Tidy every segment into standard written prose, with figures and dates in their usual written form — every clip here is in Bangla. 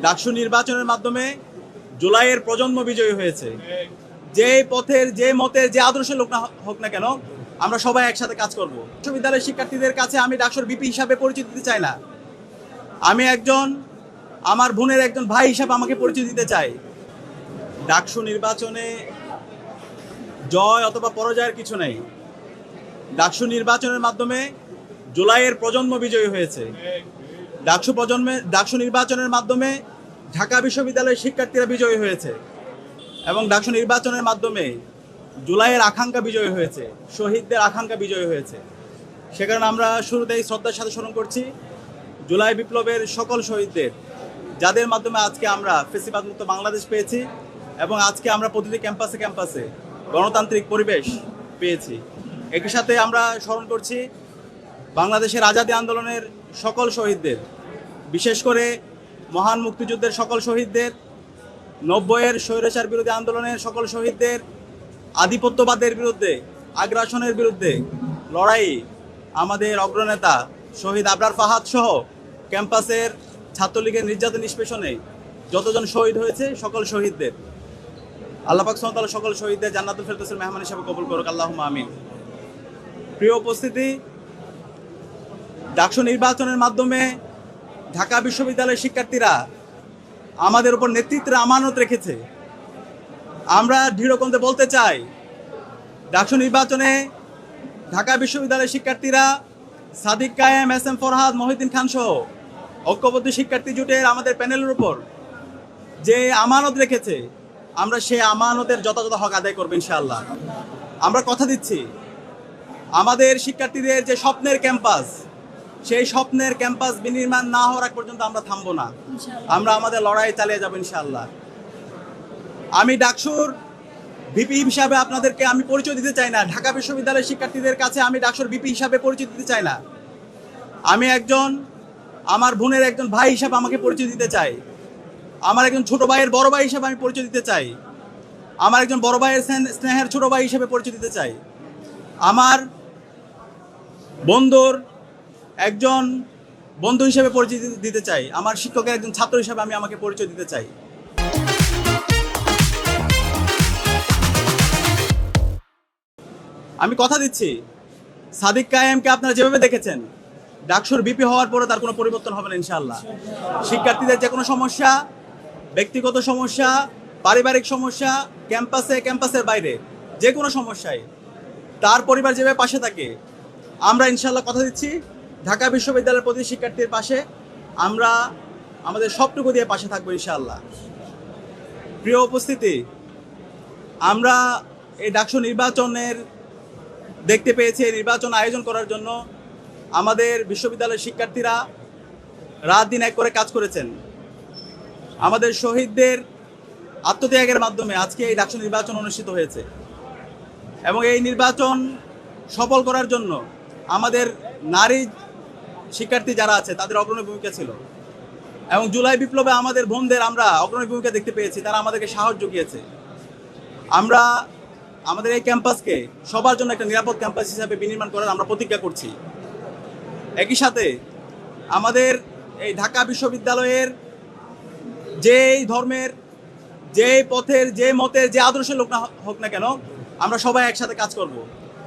ডাকসু নির্বাচনের মাধ্যমে জুলাইয়ের প্রজন্ম বিজয়ী হয়েছে। যে পথের, যে মতের, যে আদর্শের লোক না হোক না কেন, আমরা সবাই একসাথে কাজ করব। বিশ্ববিদ্যালয়ের শিক্ষার্থীদের কাছে আমি ডাকসুর বিপি হিসাবে পরিচিত দিতে চাই না। আমি একজন, আমার বোনের একজন ভাই হিসাবে আমাকে পরিচয় দিতে চাই। ডাকসু নির্বাচনে জয় অথবা পরাজয়ের কিছু নেই। ডাকসু নির্বাচনের মাধ্যমে জুলাইয়ের প্রজন্ম বিজয়ী হয়েছে। ডাকসু নির্বাচনের মাধ্যমে ঢাকা বিশ্ববিদ্যালয়ের শিক্ষার্থীরা বিজয়ী হয়েছে এবং ডাকসু নির্বাচনের মাধ্যমে জুলাইয়ের আকাঙ্ক্ষা বিজয়ী হয়েছে, শহীদদের আকাঙ্ক্ষা বিজয়ী হয়েছে। সে কারণে আমরা শুরুতেই শ্রদ্ধার সাথে স্মরণ করছি জুলাই বিপ্লবের সকল শহীদদের, যাদের মাধ্যমে আজকে আমরা ফ্যাসিবাদ মুক্ত বাংলাদেশ পেয়েছি এবং আজকে আমরা প্রতিটি ক্যাম্পাসে ক্যাম্পাসে গণতান্ত্রিক পরিবেশ পেয়েছি। একই সাথে আমরা স্মরণ করছি বাংলাদেশের আজাদী আন্দোলনের সকল শহীদদের, বিশেষ করে মহান মুক্তিযুদ্ধের সকল শহীদদের, 90-এর স্বৈরাচার বিরোধী আন্দোলনের সকল শহীদদের, আধিপত্যবাদের বিরুদ্ধে, আগ্রাসনের বিরুদ্ধে লড়াই আমাদের অগ্রনেতা শহীদ আবরার ফাহাদ সহ ক্যাম্পাসের ছাত্রলীগের নির্যাতন নিষ্পেষণে যতজন শহীদ হয়েছে সকল শহীদদের আল্লাহ পাক সুবহানাহু ওয়া তাআলা সকল শহীদদের জান্নাতুল ফেরদৌসের মেহমান হিসেবে কবুল করুক, আল্লাহুম্মা আমিন। প্রিয় উপস্থিতি, ডাকসু নির্বাচনের মাধ্যমে ঢাকা বিশ্ববিদ্যালয়ের শিক্ষার্থীরা আমাদের উপর নেতৃত্বের আমানত রেখেছে। আমরা দৃঢ়কণ্ঠে বলতে চাই, ডাকসু নির্বাচনে ঢাকা বিশ্ববিদ্যালয়ের শিক্ষার্থীরা সাদিক কায়েম, এস এম ফরহাদ, মহিউদ্দিন খান সহ ঐক্যবদ্ধ শিক্ষার্থী জোটের আমাদের প্যানেলের উপর যে আমানত রেখেছে, আমরা সেই আমানতের যথাযথ হক আদায় করবো ইনশাআল্লাহ। আমরা কথা দিচ্ছি, আমাদের শিক্ষার্থীদের যে স্বপ্নের ক্যাম্পাস, সেই স্বপ্নের ক্যাম্পাস বিনির্মাণ না হওয়ার আগ পর্যন্ত আমরা থামবো না। আমরা আমাদের লড়াই চালিয়ে যাবো ইনশাআল্লাহ। আমি ডাকসুর ভিপি হিসাবে আপনাদেরকে আমি পরিচয় দিতে চাই না। ঢাকা বিশ্ববিদ্যালয়ের শিক্ষার্থীদের কাছে আমি ডাকসুর ভিপি হিসাবে পরিচয় দিতে চাই না। আমি একজন, আমার বোনের একজন ভাই হিসাবে আমাকে পরিচয় দিতে চাই। আমার একজন ছোট ভাইয়ের বড় ভাই হিসাবে আমি পরিচয় দিতে চাই। আমার একজন বড় ভাইয়ের স্নেহের ছোট ভাই হিসাবে পরিচয় দিতে চাই। আমার বন্ধুর একজন বন্ধু হিসেবে পরিচয় দিতে চাই। আমার শিক্ষকের একজন ছাত্র হিসেবে আমি আমাকে পরিচয় দিতে চাই। আমি কথা দিচ্ছি, সাদিক কায়েমকে আপনারা যেভাবে দেখেছেন, ডাকসুর বিপি হওয়ার পরে তার কোনো পরিবর্তন হবে না ইনশাআল্লাহ। শিক্ষার্থীদের যে কোনো সমস্যা, ব্যক্তিগত সমস্যা, পারিবারিক সমস্যা, ক্যাম্পাসের বাইরে যে কোনো সমস্যায় তার পরিবার যেভাবে পাশে থাকে, আমরা ইনশাআল্লাহ কথা দিচ্ছি ঢাকা বিশ্ববিদ্যালয়ের প্রতি শিক্ষার্থীর পাশে আমরা আমাদের সবটুকু দিয়ে পাশে থাকবো ইনশাআল্লাহ। প্রিয় উপস্থিতি, আমরা এই ডাকসু নির্বাচনের দেখতে পেয়েছি, নির্বাচন আয়োজন করার জন্য আমাদের বিশ্ববিদ্যালয়ের শিক্ষার্থীরা রাত দিন এক করে কাজ করেছেন। আমাদের শহীদদের আত্মত্যাগের মাধ্যমে আজকে এই ডাকসু নির্বাচন অনুষ্ঠিত হয়েছে এবং এই নির্বাচন সফল করার জন্য আমাদের নারী শিক্ষার্থী যারা আছে তাদের অগ্রণী ভূমিকা ছিল এবং জুলাই বিপ্লবে আমাদের বোনদের আমরা অগ্রণী ভূমিকা দেখতে পেয়েছি, তারা আমাদেরকে সাহস জুগিয়েছে। আমরা আমাদের এই ক্যাম্পাসকে সবার জন্য একটা নিরাপদ ক্যাম্পাস হিসাবে বিনির্মাণ করার আমরা প্রতিজ্ঞা করছি। একই সাথে আমাদের এই ঢাকা বিশ্ববিদ্যালয়ের যেই ধর্মের, যেই পথের, যে মতের, যে আদর্শের লোক না হোক না কেন, আমরা সবাই একসাথে কাজ করব।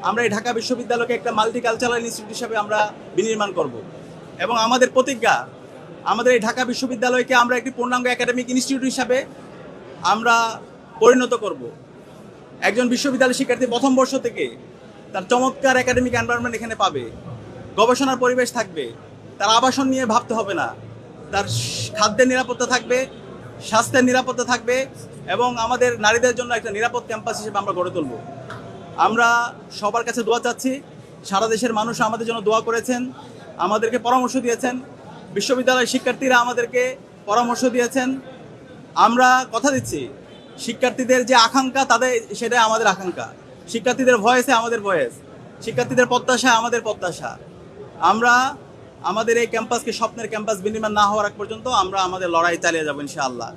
আমরা এই ঢাকা বিশ্ববিদ্যালয়কে একটা মাল্টিকালচারাল ইনস্টিটিউট হিসাবে আমরা বিনির্মাণ করব এবং আমাদের প্রতিজ্ঞা, আমাদের এই ঢাকা বিশ্ববিদ্যালয়কে আমরা একটি পূর্ণাঙ্গ একাডেমিক ইনস্টিটিউট হিসাবে আমরা পরিণত করব। একজন বিশ্ববিদ্যালয় শিক্ষার্থী প্রথম বর্ষ থেকে তার চমৎকার একাডেমিক এনভায়রনমেন্ট এখানে পাবে, গবেষণার পরিবেশ থাকবে, তার আবাসন নিয়ে ভাবতে হবে না, তার খাদ্যের নিরাপত্তা থাকবে, স্বাস্থ্যের নিরাপত্তা থাকবে এবং আমাদের নারীদের জন্য একটা নিরাপদ ক্যাম্পাস হিসেবে আমরা গড়ে তুলব। আমরা সবার কাছে দোয়া চাচ্ছি, সারা দেশের মানুষ আমাদের জন্য দোয়া করেছেন, আমাদেরকে পরামর্শ দিয়েছেন, বিশ্ববিদ্যালয়ের শিক্ষার্থীরা আমাদেরকে পরামর্শ দিয়েছেন। আমরা কথা দিচ্ছি, শিক্ষার্থীদের যে আকাঙ্ক্ষা সেটাই আমাদের আকাঙ্ক্ষা, শিক্ষার্থীদের ভয়েসে আমাদের ভয়েস, শিক্ষার্থীদের প্রত্যাশা আমাদের প্রত্যাশা। আমরা আমাদের এই ক্যাম্পাসকে স্বপ্নের ক্যাম্পাস বিনির্মাণ না হওয়ার আগ পর্যন্ত আমরা আমাদের লড়াই চালিয়ে যাবো ইনশাআল্লাহ।